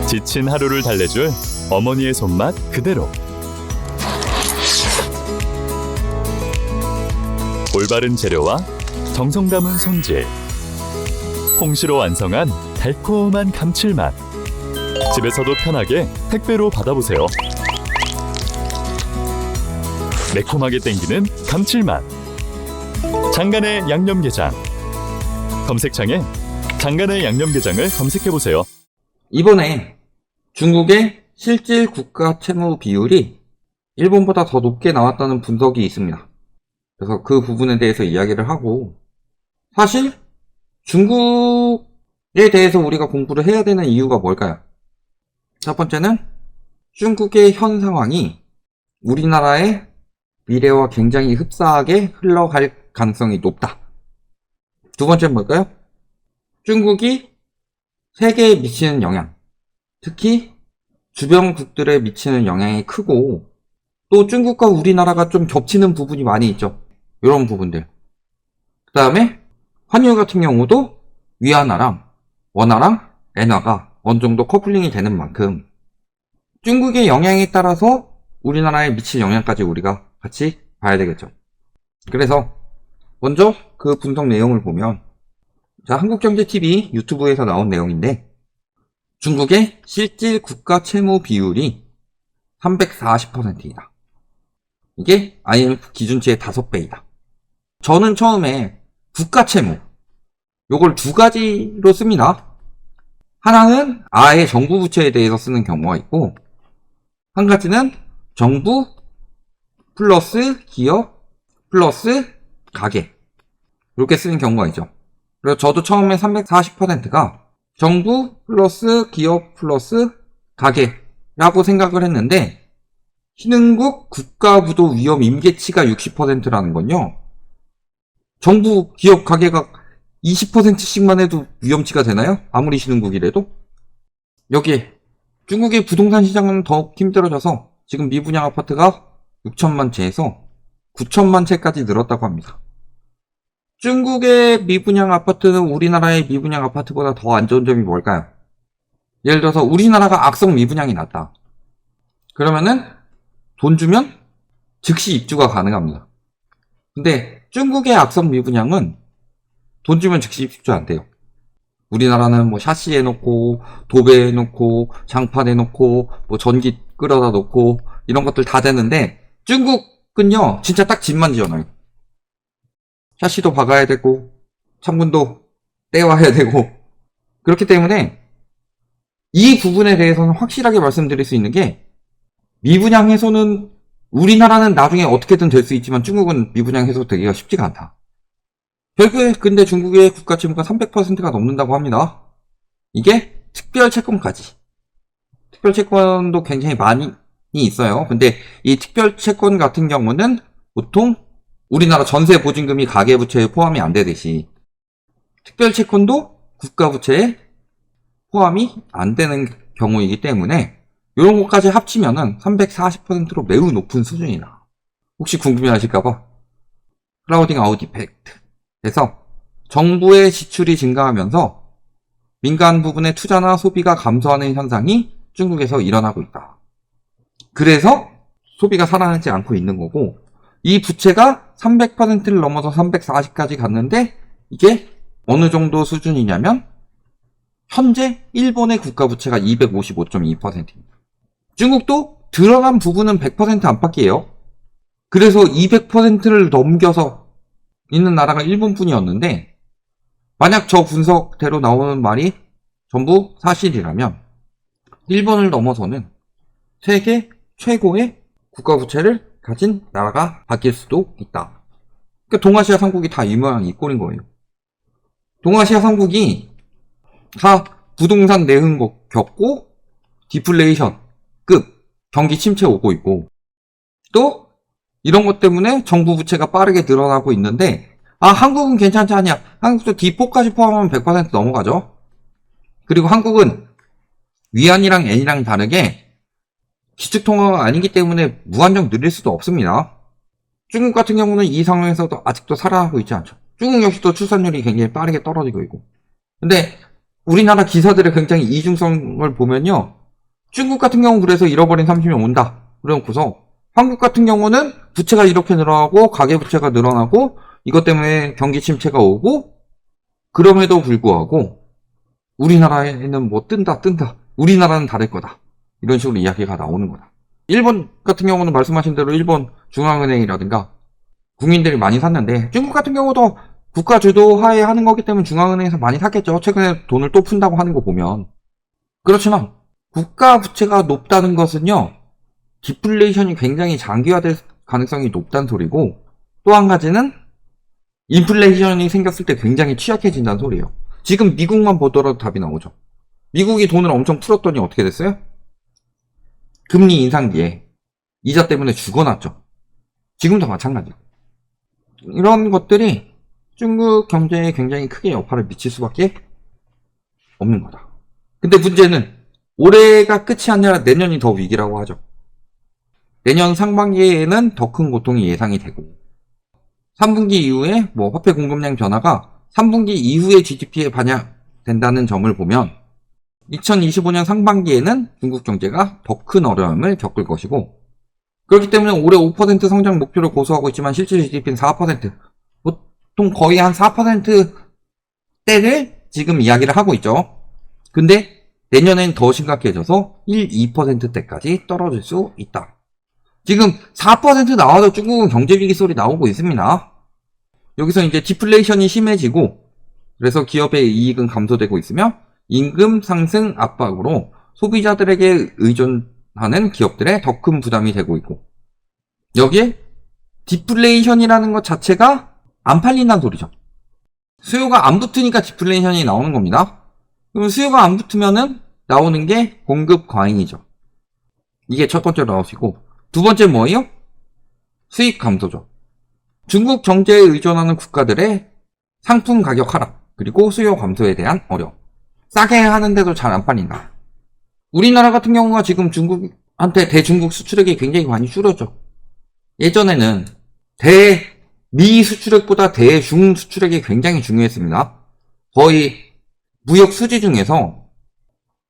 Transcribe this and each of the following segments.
지친 하루를 달래줄 어머니의 손맛 그대로. 올바른 재료와 정성 담은 손질. 홍시로 완성한 달콤한 감칠맛. 집에서도 편하게 택배로 받아보세요. 매콤하게 땡기는 감칠맛. 장간의 양념게장. 검색창에 장간의 양념게장을 검색해보세요. 이번에 중국의 실질 국가 채무 비율이 일본보다 더 높게 나왔다는 분석이 있습니다. 그래서 그 부분에 대해서 이야기를 하고, 사실 중국에 대해서 우리가 공부를 해야 되는 이유가 뭘까요? 첫 번째는 중국의 현 상황이 우리나라의 미래와 굉장히 흡사하게 흘러갈 가능성이 높다. 두 번째는 뭘까요? 중국이 세계에 미치는 영향, 특히 주변국들에 미치는 영향이 크고, 또 중국과 우리나라가 좀 겹치는 부분이 많이 있죠. 이런 부분들. 그 다음에 환율 같은 경우도 위안화랑 원화랑 엔화가 어느 정도 커플링이 되는 만큼 중국의 영향에 따라서 우리나라에 미칠 영향까지 우리가 같이 봐야 되겠죠. 그래서 먼저 그 분석 내용을 보면, 자, 한국경제TV 유튜브에서 나온 내용인데, 중국의 실질 국가 채무 비율이 340%이다. 이게 IMF 기준치의 5배이다. 저는 처음에 국가 채무, 요걸 두 가지로 씁니다. 하나는 아예 정부 부채에 대해서 쓰는 경우가 있고, 한 가지는 정부 플러스 기업 플러스 가계, 이렇게 쓰는 경우가 있죠. 그래서 저도 처음에 340%가 정부 플러스 기업 플러스 가계라고 생각을 했는데, 신흥국 국가부도 위험 임계치가 60%라는 건요, 정부 기업 가계가 20%씩만 해도 위험치가 되나요? 아무리 신흥국이라도? 여기에 중국의 부동산 시장은 더욱 힘들어져서 지금 미분양 아파트가 6천만 채에서 9천만 채까지 늘었다고 합니다. 중국의 미분양 아파트는 우리나라의 미분양 아파트보다 더 안 좋은 점이 뭘까요? 예를 들어서 우리나라가 악성 미분양이 났다. 그러면은 돈 주면 즉시 입주가 가능합니다. 근데 중국의 악성 미분양은 돈 주면 즉시 입주 안 돼요. 우리나라는 뭐 샤시 해놓고 도배 해놓고 장판 해놓고 뭐 전기 끌어다 놓고 이런 것들 다 되는데, 중국은요 진짜 딱 집만 지어놔요. 샤시도 박아야 되고 창문도 떼와야 되고. 그렇기 때문에 이 부분에 대해서는 확실하게 말씀드릴 수 있는 게, 미분양 해소는 우리나라는 나중에 어떻게든 될 수 있지만 중국은 미분양 해소 되기가 쉽지가 않다. 결국에 근데 중국의 국가 채무가 300%가 넘는다고 합니다. 이게 특별 채권까지. 특별 채권도 굉장히 많이 있어요. 근데 이 특별 채권 같은 경우는 보통 우리나라 전세 보증금이 가계부채에 포함이 안 되듯이 특별 채권도 국가 부채에 포함이 안 되는 경우이기 때문에 이런 것까지 합치면은 340%로 매우 높은 수준이다. 혹시 궁금해하실까봐 크라우딩 아웃 이펙트. 그래서 정부의 지출이 증가하면서 민간 부분의 투자나 소비가 감소하는 현상이 중국에서 일어나고 있다. 그래서 소비가 살아나지 않고 있는 거고, 이 부채가 300%를 넘어서 340까지 갔는데, 이게 어느 정도 수준이냐면 현재 일본의 국가 부채가 255.2%입니다. 중국도 드러난 부분은 100% 안팎이에요. 그래서 200%를 넘겨서 있는 나라가 일본뿐이었는데, 만약 저 분석대로 나오는 말이 전부 사실이라면 일본을 넘어서는 세계 최고의 국가부채를 가진 나라가 바뀔 수도 있다. 그러니까 동아시아 삼국이 다 이 모양 이 꼴인 거예요. 동아시아 삼국이 다 부동산 내흥국 겪고 디플레이션급 경기 침체 오고 있고, 또 이런 것 때문에 정부 부채가 빠르게 늘어나고 있는데, 한국은 괜찮지 않냐? 한국도 D4까지 포함하면 100% 넘어가죠. 그리고 한국은 위안이랑 엔이랑 다르게 기축통화가 아니기 때문에 무한정 늘릴 수도 없습니다. 중국 같은 경우는 이 상황에서도 아직도 살아나고 있지 않죠. 중국 역시도 출산율이 굉장히 빠르게 떨어지고 있고. 근데 우리나라 기사들의 굉장히 이중성을 보면요. 중국 같은 경우는 그래서 잃어버린 30년 온다. 그래놓고서 한국 같은 경우는 부채가 이렇게 늘어나고 가계부채가 늘어나고 이것 때문에 경기 침체가 오고 그럼에도 불구하고 우리나라에는 뭐 뜬다. 우리나라는 다를 거다. 이런 식으로 이야기가 나오는 거다. 일본 같은 경우는 말씀하신 대로 일본 중앙은행이라든가 국민들이 많이 샀는데 중국 같은 경우도 국가 주도하에 하는 거기 때문에 중앙은행에서 많이 샀겠죠. 최근에 돈을 또 푼다고 하는 거 보면. 그렇지만 국가 부채가 높다는 것은요. 디플레이션이 굉장히 장기화될 가능성이 높다는 소리고 또 한 가지는 인플레이션이 생겼을 때 굉장히 취약해진다는 소리예요. 지금 미국만 보더라도 답이 나오죠. 미국이 돈을 엄청 풀었더니 어떻게 됐어요? 금리 인상기에 이자 때문에 죽어났죠. 지금도 마찬가지고. 이런 것들이 중국 경제에 굉장히 크게 여파를 미칠 수밖에 없는 거다. 근데 문제는 올해가 끝이 아니라 내년이 더 위기라고 하죠. 내년 상반기에는 더 큰 고통이 예상이 되고 3분기 이후에 뭐 화폐 공급량 변화가 3분기 이후에 GDP에 반영된다는 점을 보면 2025년 상반기에는 중국 경제가 더 큰 어려움을 겪을 것이고 그렇기 때문에 올해 5% 성장 목표를 고수하고 있지만 실질 GDP는 4%, 보통 거의 한 4%대를 지금 이야기를 하고 있죠. 근데 내년엔 더 심각해져서 2%대까지 떨어질 수 있다. 지금 4% 나와도 중국은 경제위기 소리 나오고 있습니다. 여기서 이제 디플레이션이 심해지고 그래서 기업의 이익은 감소되고 있으며 임금 상승 압박으로 소비자들에게 의존하는 기업들의 더 큰 부담이 되고 있고 여기에 디플레이션이라는 것 자체가 안 팔린다는 소리죠. 수요가 안 붙으니까 디플레이션이 나오는 겁니다. 그럼 수요가 안 붙으면은 나오는 게 공급 과잉이죠. 이게 첫 번째로 나오시고 두 번째 뭐예요? 수익 감소죠. 중국 경제에 의존하는 국가들의 상품 가격 하락 그리고 수요 감소에 대한 어려움. 싸게 하는데도 잘 안 팔린다. 우리나라 같은 경우가 지금 중국한테 대중국 수출액이 굉장히 많이 줄었죠. 예전에는 대미 수출액보다 대중 수출액이 굉장히 중요했습니다. 거의 무역 수지 중에서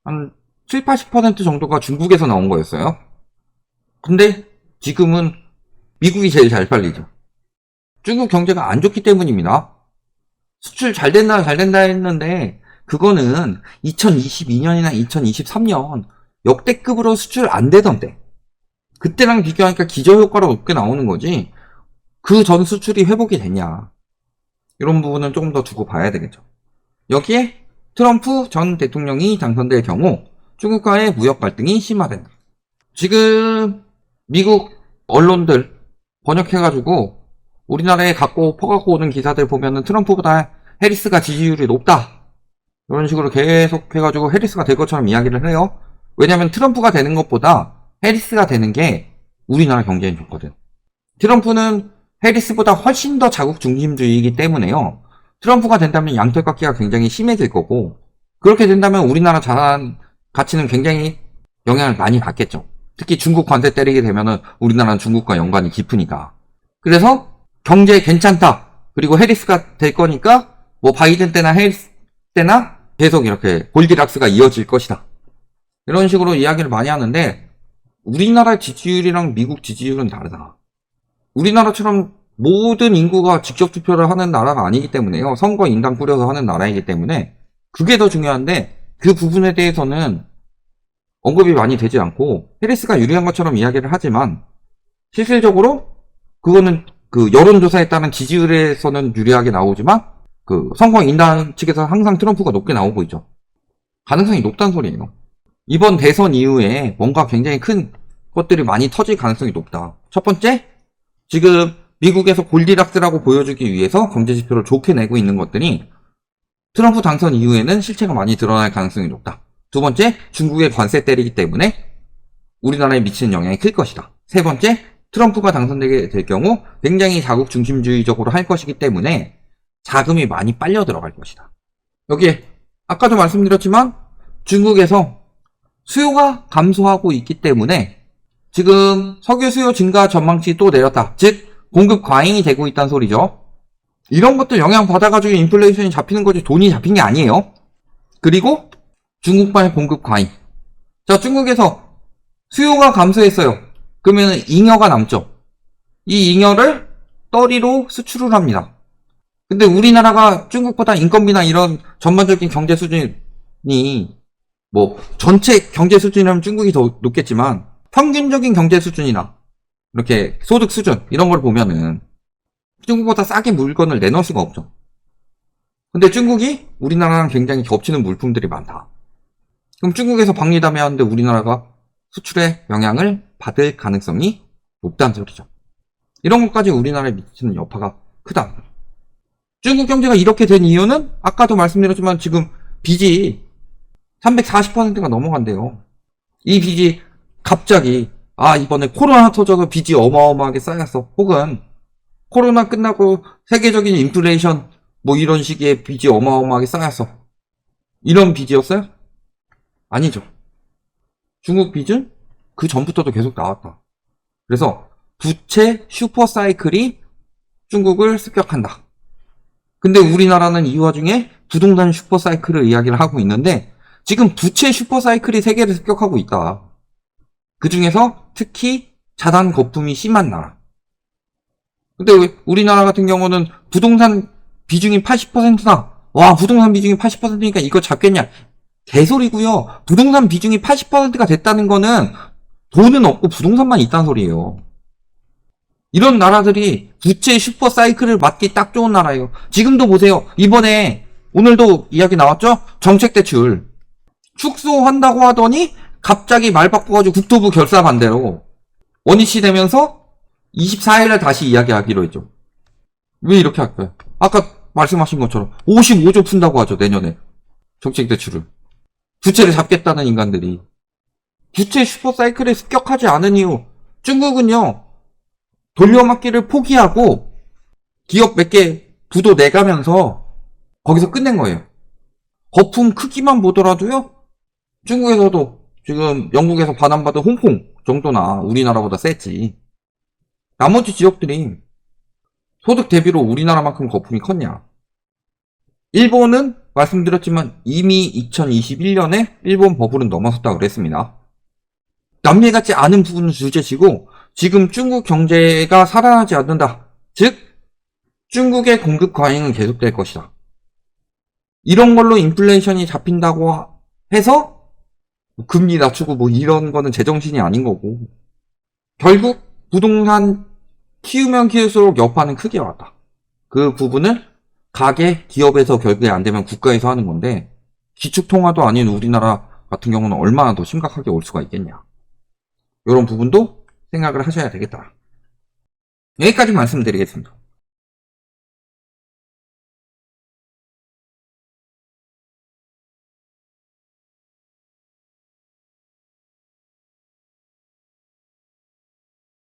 한 7, 80% 정도가 중국에서 나온 거였어요. 근데 지금은 미국이 제일 잘 팔리죠. 중국 경제가 안 좋기 때문입니다. 수출 잘 된다 했는데 그거는 2022년이나 2023년 역대급으로 수출 안 되던 때 그때랑 비교하니까 기저효과로 높게 나오는 거지 그 전 수출이 회복이 됐냐 이런 부분은 조금 더 두고 봐야 되겠죠. 여기에 트럼프 전 대통령이 당선될 경우 중국과의 무역 갈등이 심화된다. 지금 미국 언론들 번역해가지고 우리나라에 퍼갖고 오는 기사들 보면은 트럼프보다 해리스가 지지율이 높다 이런 식으로 계속 해가지고 해리스가 될 것처럼 이야기를 해요. 왜냐면 트럼프가 되는 것보다 해리스가 되는 게 우리나라 경제에 좋거든. 트럼프는 해리스보다 훨씬 더 자국 중심주의이기 때문에요. 트럼프가 된다면 양털깎기가 굉장히 심해질 거고 그렇게 된다면 우리나라 자산 가치는 굉장히 영향을 많이 받겠죠. 특히 중국 관세 때리게 되면은 우리나라는 중국과 연관이 깊으니까. 그래서 경제 괜찮다. 그리고 해리스가 될 거니까 뭐 바이든 때나 해리스 때나 계속 이렇게 골디락스가 이어질 것이다. 이런 식으로 이야기를 많이 하는데 우리나라 지지율이랑 미국 지지율은 다르다. 우리나라처럼 모든 인구가 직접 투표를 하는 나라가 아니기 때문에요. 선거 인당 꾸려서 하는 나라이기 때문에 그게 더 중요한데 그 부분에 대해서는 언급이 많이 되지 않고 해리스가 유리한 것처럼 이야기를 하지만 실질적으로 그거는 그 여론조사에 따른 지지율에서는 유리하게 나오지만 그 선거 인당 측에서 항상 트럼프가 높게 나오고 있죠. 가능성이 높다는 소리예요. 이번 대선 이후에 뭔가 굉장히 큰 것들이 많이 터질 가능성이 높다. 첫 번째, 지금 미국에서 골디락스라고 보여주기 위해서 경제지표를 좋게 내고 있는 것들이 트럼프 당선 이후에는 실체가 많이 드러날 가능성이 높다. 두 번째, 중국의 관세 때리기 때문에 우리나라에 미치는 영향이 클 것이다. 세 번째, 트럼프가 당선되게 될 경우 굉장히 자국 중심주의적으로 할 것이기 때문에 자금이 많이 빨려 들어갈 것이다. 여기에 아까도 말씀드렸지만 중국에서 수요가 감소하고 있기 때문에 지금 석유 수요 증가 전망치 또 내렸다. 즉 공급 과잉이 되고 있다는 소리죠. 이런 것들 영향 받아가지고 인플레이션이 잡히는 거지 돈이 잡힌 게 아니에요. 그리고 중국발 공급 과잉. 자, 중국에서 수요가 감소했어요. 그러면 잉여가 남죠. 이 잉여를 떨이로 수출을 합니다. 근데 우리나라가 중국보다 인건비나 이런 전반적인 경제 수준이 뭐 전체 경제 수준이라면 중국이 더 높겠지만 평균적인 경제 수준이나 이렇게 소득 수준 이런 걸 보면은 중국보다 싸게 물건을 내놓을 수가 없죠. 근데 중국이 우리나라랑 굉장히 겹치는 물품들이 많다. 그럼 중국에서 박리담회 하는데 우리나라가 수출에 영향을 받을 가능성이 높다는 소리죠. 이런 것까지 우리나라에 미치는 여파가 크다. 중국 경제가 이렇게 된 이유는 아까도 말씀드렸지만 지금 빚이 340%가 넘어간대요. 이 빚이 갑자기 이번에 코로나 터져서 빚이 어마어마하게 쌓였어. 혹은 코로나 끝나고 세계적인 인플레이션 뭐 이런 시기에 빚이 어마어마하게 쌓였어. 이런 빚이었어요? 아니죠. 중국 빚은 그 전부터도 계속 나왔다. 그래서 부채 슈퍼사이클이 중국을 습격한다. 근데 우리나라는 이 와중에 부동산 슈퍼사이클을 이야기를 하고 있는데 지금 부채 슈퍼사이클이 세계를 습격하고 있다. 그 중에서 특히 자산 거품이 심한 나라. 근데 우리나라 같은 경우는 부동산 비중이 80%다. 와, 부동산 비중이 80%니까 이거 잡겠냐? 개소리고요. 부동산 비중이 80%가 됐다는 거는 돈은 없고 부동산만 있다는 소리예요. 이런 나라들이 부채 슈퍼 사이클을 맞기 딱 좋은 나라예요. 지금도 보세요. 이번에 오늘도 이야기 나왔죠? 정책 대출 축소한다고 하더니 갑자기 말 바꿔가지고 국토부 결사 반대로 원위치 되면서 24일날 다시 이야기하기로 했죠. 왜 이렇게 할까요? 아까 말씀하신 것처럼 55조 푼다고 하죠. 내년에 정책 대출을 부채를 잡겠다는 인간들이. 부채 슈퍼사이클에 습격하지 않은 이유. 중국은요 돌려막기를 포기하고 기업 몇 개 부도 내가면서 거기서 끝낸 거예요. 거품 크기만 보더라도요 중국에서도 지금 영국에서 반환받은 홍콩 정도나 우리나라보다 셌지. 나머지 지역들이 소득 대비로 우리나라만큼 거품이 컸냐. 일본은 말씀드렸지만 이미 2021년에 일본 버블은 넘어섰다고 그랬습니다. 남미 같지 않은 부분은 둘째치고 지금 중국 경제가 살아나지 않는다. 즉 중국의 공급 과잉은 계속될 것이다. 이런 걸로 인플레이션이 잡힌다고 해서 금리 낮추고 뭐 이런 거는 제정신이 아닌 거고 결국 부동산 키우면 키울수록 여파는 크게 왔다. 그 부분을 가계, 기업에서 결국에 안 되면 국가에서 하는 건데 기축통화도 아닌 우리나라 같은 경우는 얼마나 더 심각하게 올 수가 있겠냐. 이런 부분도 생각을 하셔야 되겠다. 여기까지 말씀드리겠습니다.